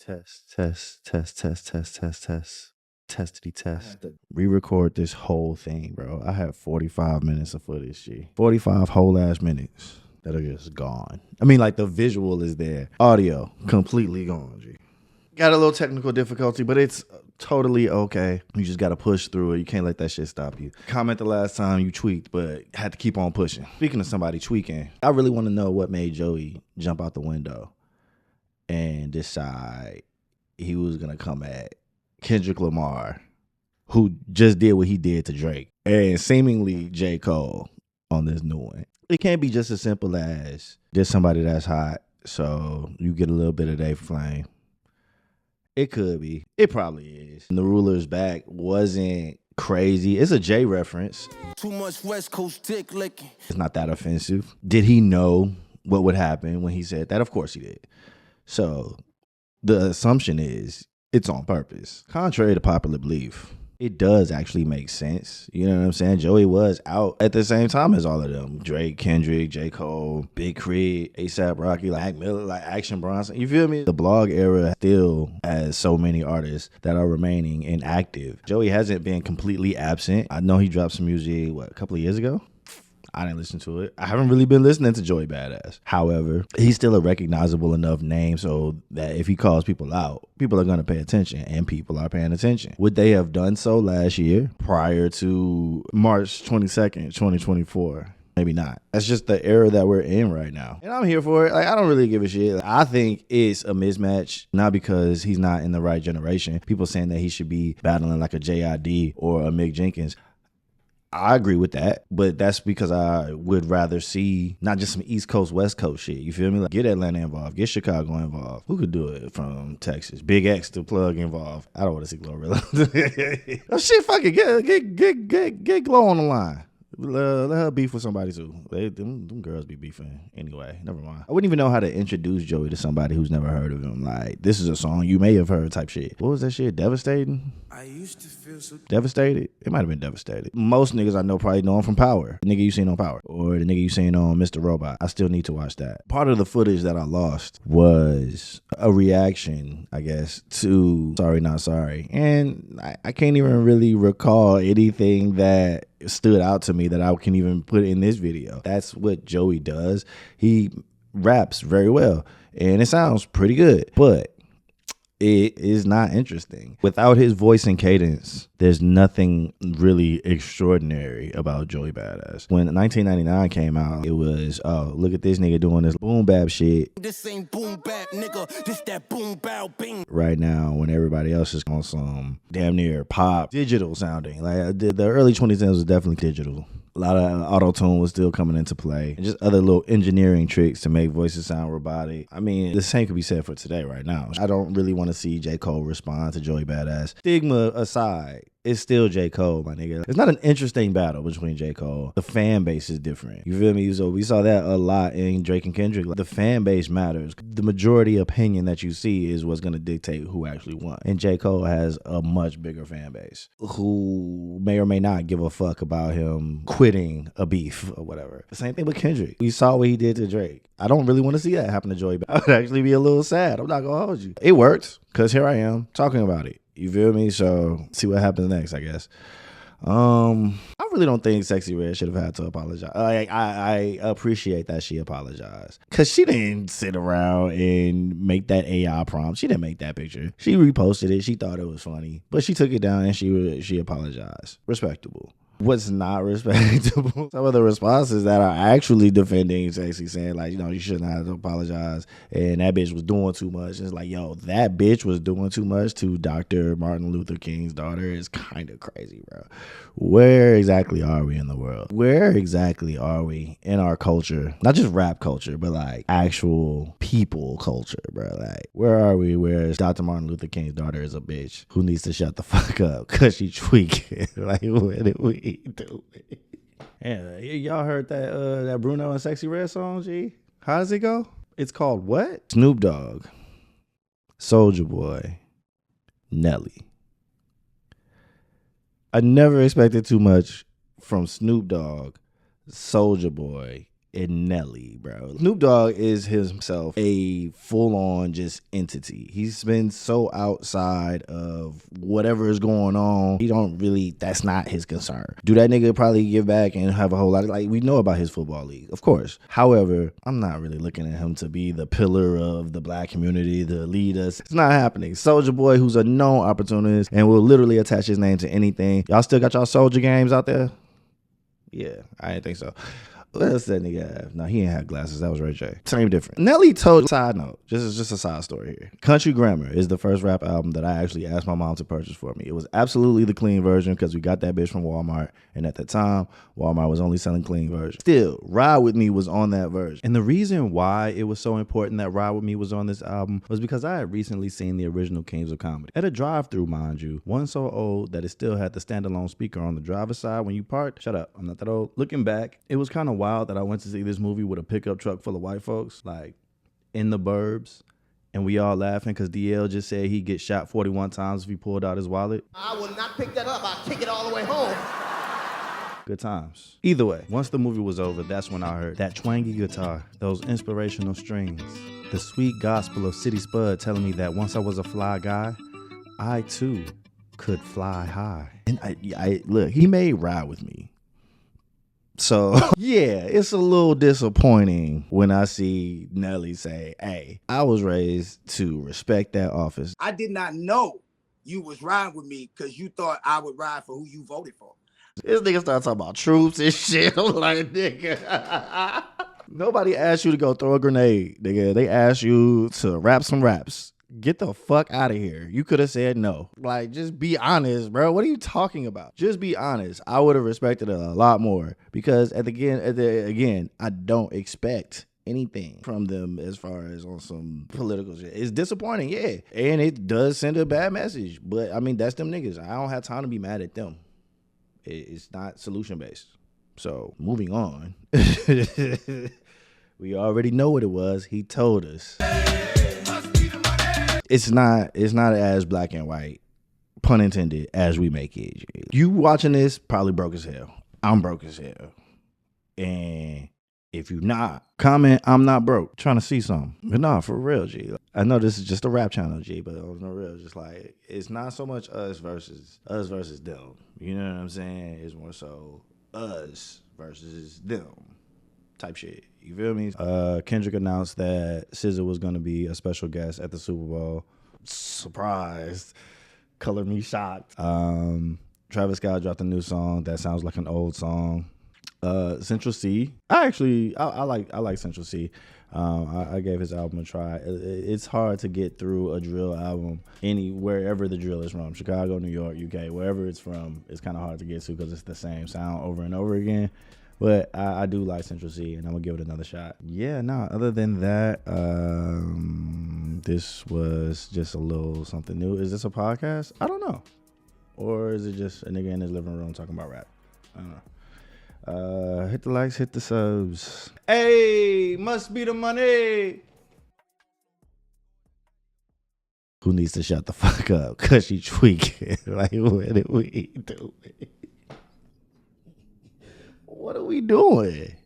Test. Testity test. Re-record this whole thing, bro. I have 45 minutes of footage, G. 45 whole ass minutes that are just gone. I mean, like, the visual is there. Audio, completely gone, G. Got a little technical difficulty, but it's totally okay. You just got to push through it. You can't let that shit stop you. Comment the last time you tweaked, but had to keep on pushing. Speaking of somebody tweaking, I really want to know what made Joey jump out the window and decide he was going to come at Kendrick Lamar, who just did what he did to Drake, and seemingly J. Cole on this new one. It can't be just as simple as there's somebody that's hot, so you get a little bit of their flame. It could be. It probably is. And the Ruler's Back wasn't crazy. It's a J reference. Too much West Coast dick licking. It's not that offensive. Did he know what would happen when he said that? Of course he did. So the assumption is it's on purpose. Contrary to popular belief, it does actually make sense. You know what I'm saying? Joey was out at the same time as all of them. Drake, Kendrick, J. Cole, Big Crit, A$AP Rocky, like Mac Miller, like Action Bronson. You feel me? The blog era still has so many artists that are remaining inactive. Joey hasn't been completely absent. I know he dropped some music, a couple of years ago? I didn't listen to it. I haven't really been listening to Joey Badass. However, he's still a recognizable enough name so that if he calls people out, people are going to pay attention, and people are paying attention. Would they have done so last year prior to March 22nd, 2024? Maybe not. That's just the era that we're in right now. And I'm here for it. Like, I don't really give a shit. I think it's a mismatch, not because he's not in the right generation. People saying that he should be battling like a JID or a Mick Jenkins. I agree with that, but that's because I would rather see not just some East Coast, West Coast shit. You feel me? Like, get Atlanta involved, get Chicago involved. Who could do it from Texas? Big X to Plug involved. I don't want to see Glorilla. Oh shit, fuck it, get Glow on the line. Let her beef with somebody too. Them girls be beefing anyway. Never mind. I wouldn't even know how to introduce Joey to somebody who's never heard of him. Like, this is a song you may have heard type shit. What was that shit? Devastating? I used to feel so Devastated? It might have been Devastated. Most niggas I know probably know him from Power. The nigga you seen on Power. Or the nigga you seen on Mr. Robot. I still need to watch that. Part of the footage that I lost was a reaction, I guess, to Sorry Not Sorry. And I can't even really recall anything that stood out to me that I can even put in this video. That's what Joey does. He raps very well and it sounds pretty good, but it is not interesting. Without his voice and cadence, there's nothing really extraordinary about Joey Badass. When 1999 came out, it was, oh, look at this nigga doing this boom bap shit. This ain't boom bap, nigga. This that boom bow bing. Right now, when everybody else is on some damn near pop, digital sounding. Like, the early 2010s was definitely digital. A lot of auto-tune was still coming into play. And just other little engineering tricks to make voices sound robotic. I mean, the same could be said for today right now. I don't really want to see J. Cole respond to Joey Badass. Stigma aside, it's still J. Cole, my nigga. It's not an interesting battle between J. Cole. The fan base is different. You feel me? So we saw that a lot in Drake and Kendrick. Like, the fan base matters. The majority opinion that you see is what's going to dictate who actually won. And J. Cole has a much bigger fan base who may or may not give a fuck about him quitting a beef or whatever. The same thing with Kendrick. We saw what he did to Drake. I don't really want to see that happen to Joey. I would actually be a little sad. I'm not going to hold you. It worked because here I am talking about it. You feel me? So see what happens next, I guess. I really don't think Sexyy Red should have had to apologize. I appreciate that she apologized because she didn't sit around and make that AI prompt. She didn't make that picture. She reposted it. She thought it was funny, but she took it down and she apologized. Respectable. What's not respectable? Some of the responses that are actually defending Sexyy, saying like, you know, you shouldn't have to apologize and that bitch was doing too much. It's like, yo, that bitch was doing too much to Dr. Martin Luther King's daughter is kind of crazy, bro. Where exactly are we in the world? Where exactly are we in our culture? Not just rap culture, but like actual people culture, bro. Like, where are we where Dr. Martin Luther King's daughter is a bitch who needs to shut the fuck up because she tweaking? Like, what did we do? Yeah, y'all heard that Bruno and Sexyy Red song, G? How does it go? It's called what? Snoop Dogg, Soulja Boy, Nelly. I never expected too much from Snoop Dogg, Soulja Boy, and Nelly, bro. Snoop Dogg is himself a full-on just entity. He's been so outside of whatever is going on. He don't really, that's not his concern. Do that nigga probably give back and have a whole lot of, like, we know about his football league, of course. However, I'm not really looking at him to be the pillar of the black community, to lead us. It's not happening. Soulja Boy, who's a known opportunist and will literally attach his name to anything. Y'all still got y'all Soulja games out there? Yeah, I didn't think so. What else that nigga have? No, he ain't have glasses. That was Ray J. Same difference. Nelly told, side note, just a side story here. Country Grammar is the first rap album that I actually asked my mom to purchase for me. It was absolutely the clean version because we got that bitch from Walmart. And at the time, Walmart was only selling clean versions. Still, Ride With Me was on that version. And the reason why it was so important that Ride With Me was on this album was because I had recently seen the original Kings of Comedy. At a drive-thru, mind you. One so old that it still had the standalone speaker on the driver's side when you parked. Shut up, I'm not that old. Looking back, it was kind of wild that I went to see this movie with a pickup truck full of white folks, like in the burbs, and we all laughing because DL just said he'd get shot 41 times if he pulled out his wallet. I will not pick that up. I'll take it all the way home. Good times. Either way, once the movie was over, that's when I heard that twangy guitar, those inspirational strings, the sweet gospel of City Spud telling me that once I was a fly guy, I too could fly high. And I look, he made Ride With Me. So, yeah, it's a little disappointing when I see Nelly say, hey, I was raised to respect that office. I did not know you was riding with me because you thought I would ride for who you voted for. This nigga started talking about troops and shit. I'm like, nigga. Nobody asked you to go throw a grenade, nigga. They asked you to rap some raps. Get the fuck out of here. You could have said no. Like, just be honest, bro. What are you talking about? Just be honest. I would have respected it a lot more because again, I don't expect anything from them as far as on some political shit. It's disappointing, yeah. And it does send a bad message. But, I mean, that's them niggas. I don't have time to be mad at them. It's not solution-based. So, moving on. We already know what it was. He told us. It's not as black and white, pun intended, as we make it. You watching this probably broke as hell. I'm broke as hell. And if you not, comment, I'm not broke. Trying to see something. But nah, for real, G. I know this is just a rap channel, G, but on the real, just like, it's not so much us versus them. You know what I'm saying? It's more so us versus them type shit. You feel me? Kendrick announced that SZA was going to be a special guest at the Super Bowl. Surprised. Color me shocked. Travis Scott dropped a new song that sounds like an old song. Central C. I like Central C. I gave his album a try. It's hard to get through a drill album wherever the drill is from. Chicago, New York, UK, wherever it's from, it's kind of hard to get to because it's the same sound over and over again. But I do like Central C, and I'm going to give it another shot. Yeah, other than that, this was just a little something new. Is this a podcast? I don't know. Or is it just a nigga in his living room talking about rap? I don't know. Hit the likes, hit the subs. Hey, must be the money. Who needs to shut the fuck up? Because she tweaking. Like, what are we doing? What are we doing?